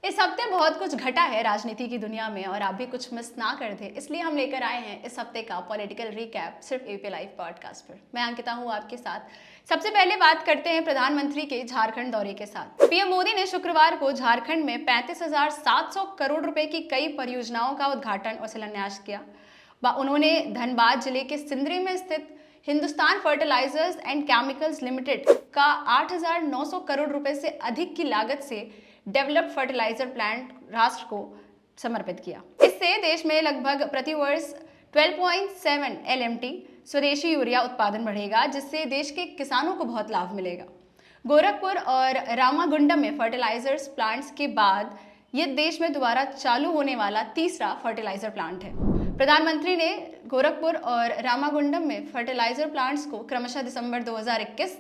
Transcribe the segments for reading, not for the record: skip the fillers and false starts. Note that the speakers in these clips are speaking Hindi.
इस हफ्ते बहुत कुछ घटा है राजनीति की दुनिया में और आप भी कुछ मिस ना कर दे, इसलिए हम लेकर आए हैं इस हफ्ते का पॉलिटिकल रिकैप सिर्फ एपी लाइव पॉडकास्ट पर। मैं अंकिता हूं आपके साथ। सबसे पहले बात करते हैं प्रधानमंत्री के झारखंड दौरे के साथ। पीएम मोदी ने शुक्रवार को झारखंड में 35,700 करोड़ रुपए की कई परियोजनाओं का उद्घाटन और शिलान्यास किया। उन्होंने धनबाद जिले के सिंदरी में स्थित Hindustan Fertilizers and Chemicals Limited का 8,900 करोड़ रुपए से अधिक की लागत से डेवलप्ड फर्टिलाइजर प्लांट राष्ट्र को समर्पित किया। इससे देश में लगभग प्रति वर्ष 12.7 LMT स्वदेशी यूरिया उत्पादन बढ़ेगा, जिससे देश के किसानों को बहुत लाभ मिलेगा। गोरखपुर और रामागुंडम में फर्टिलाइजर्स प्लांट्स के बाद ये देश में दोबारा चालू होने वाला तीसरा फर्टिलाइजर प्लांट है। प्रधानमंत्री ने गोरखपुर और रामागुंडम में फर्टिलाइजर प्लांट्स को क्रमशः दिसंबर 2021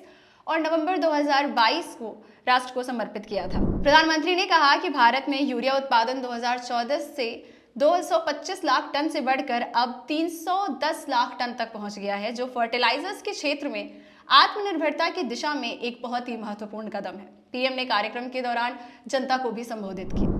और नवंबर 2022 को राष्ट्र को समर्पित किया था। प्रधानमंत्री ने कहा कि भारत में यूरिया उत्पादन 2014 से 225 लाख टन से बढ़कर अब 310 लाख टन तक पहुंच गया है, जो फर्टिलाइजर्स के क्षेत्र में आत्मनिर्भरता की दिशा में एक बहुत ही महत्वपूर्ण कदम है। पीएम ने कार्यक्रम के दौरान जनता को भी संबोधित किया।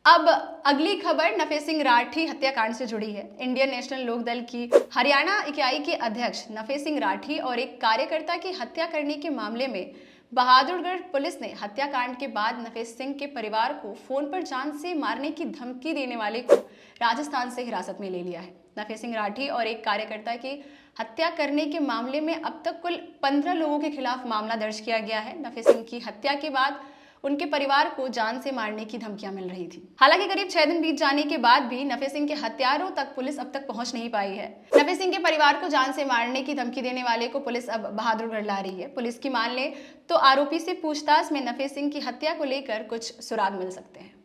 अब अगली खबर नफे सिंह राठी हत्याकांड से जुड़ी है। इंडियन नेशनल लोकदल की हरियाणा इकाई के अध्यक्ष नफे सिंह राठी और एक कार्यकर्ता की हत्या करने के मामले में बहादुरगढ़ पुलिस ने हत्याकांड के बाद नफे सिंह के परिवार को फोन पर जान से मारने की धमकी देने वाले को राजस्थान से हिरासत में ले लिया है। नफे सिंह राठी और एक कार्यकर्ता की हत्या करने के मामले में अब तक कुल 15 लोगों के खिलाफ मामला दर्ज किया गया है। नफे सिंह की हत्या के बाद उनके परिवार को जान से मारने की धमकियां मिल रही थी। हालांकि करीब 6 दिन बीत जाने के बाद भी नफे सिंह के हत्यारों तक पुलिस अब तक पहुंच नहीं पाई है। नफे सिंह के परिवार को जान से मारने की धमकी देने वाले को पुलिस अब बहादुरगढ़ ला रही है। पुलिस की मान ले तो आरोपी से पूछताछ में नफे सिंह की हत्या को लेकर कुछ सुराग मिल सकते हैं।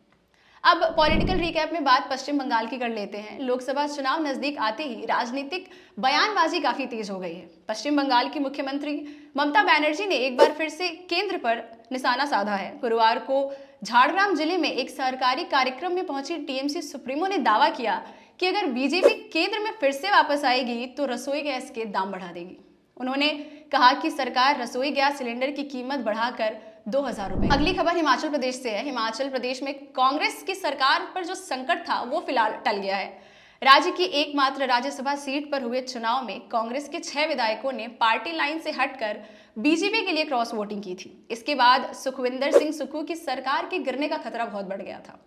अब पॉलिटिकल रिकैप में बात पश्चिम बंगाल की कर लेते हैं। लोकसभा चुनाव नजदीक आते ही राजनीतिक बयानबाजी काफी तेज हो गई है। पश्चिम बंगाल की मुख्यमंत्री ममता बनर्जी ने एक बार फिर से केंद्र पर निशाना साधा है। गुरुवार को झारग्राम जिले में एक सरकारी कार्यक्रम में पहुंची टीएमसी सुप्रीमो ने दावा किया कि अगर बीजेपी केंद्र में फिर से वापस आएगी तो रसोई गैस के दाम बढ़ा देगी। उन्होंने कहा कि सरकार रसोई गैस सिलेंडर की कीमत बढ़ाकर 2,000 रुपए। अगली खबर हिमाचल प्रदेश से है। हिमाचल प्रदेश में कांग्रेस की सरकार पर जो संकट था वो फिलहाल टल गया है। राज्य की एकमात्र राज्यसभा सीट पर हुए चुनाव में कांग्रेस के 6 विधायकों ने पार्टी लाइन से हटकर बीजेपी के लिए क्रॉस वोटिंग की थी। इसके बाद सुखविंदर सिंह सुक्खू की सरकार के गिरने का खतरा बहुत बढ़ गया था।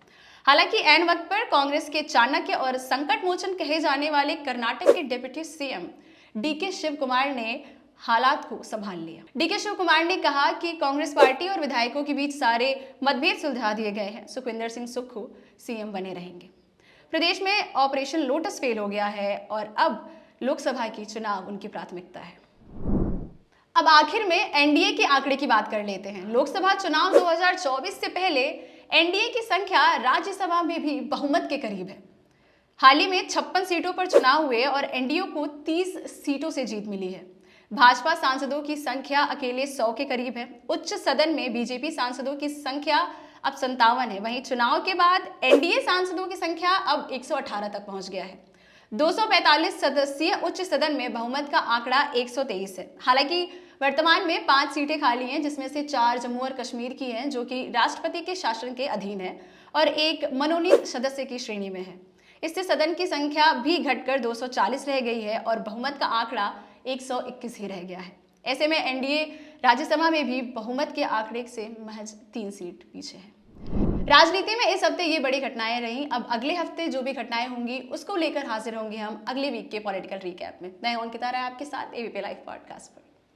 हालांकि ऐन वक्त पर कांग्रेस के चाणक्य और संकट मोचन कहे जाने वाले कर्नाटक के deputy CM DK Shiv Kumar ने हालात को संभाल लिया। डीके शिव कुमार ने कहा कि कांग्रेस पार्टी और विधायकों के बीच सारे मतभेद सुलझा दिए गए हैं। सुखविंदर सिंह सुक्खू सीएम बने रहेंगे। प्रदेश में ऑपरेशन लोटस फेल हो गया है और अब लोकसभा की चुनाव उनकी प्राथमिकता है। अब आखिर में एनडीए के आंकड़े की बात कर लेते हैं। लोकसभा चुनाव 2024 से पहले एनडीए की संख्या राज्यसभा में भी बहुमत के करीब है। हाल ही में 56 सीटों पर चुनाव हुए और एनडीए को 30 सीटों से जीत मिली है। भाजपा सांसदों की संख्या अकेले 100 के करीब है। उच्च सदन में बीजेपी सांसदों की संख्या अब 57 है। वहीं चुनाव के बाद एनडीए सांसदों की संख्या अब 118 तक पहुंच गया है। 245 सदस्यीय उच्च सदन में बहुमत का आंकड़ा 123 है। हालांकि वर्तमान में 5 सीटें खाली हैं, जिसमें से 4 जम्मू और कश्मीर की हैं, जो कि राष्ट्रपति के शासन के अधीन है, और एक मनोनीत सदस्य की श्रेणी में है। इससे सदन की संख्या भी घटकर 240 रह गई है और बहुमत का आंकड़ा 121 ही रह गया है। ऐसे में एनडीए राज्यसभा में भी बहुमत के आंकड़े से महज 3 सीट पीछे है। राजनीति में इस हफ्ते ये बड़ी घटनाएं रहीं। अब अगले हफ्ते जो भी घटनाएं होंगी उसको लेकर हाजिर होंगे हम अगले वीक के पॉलिटिकल रिकैप में। मैं अंकिता राय आपके साथ एबीपी लाइव पॉडकास्ट पर।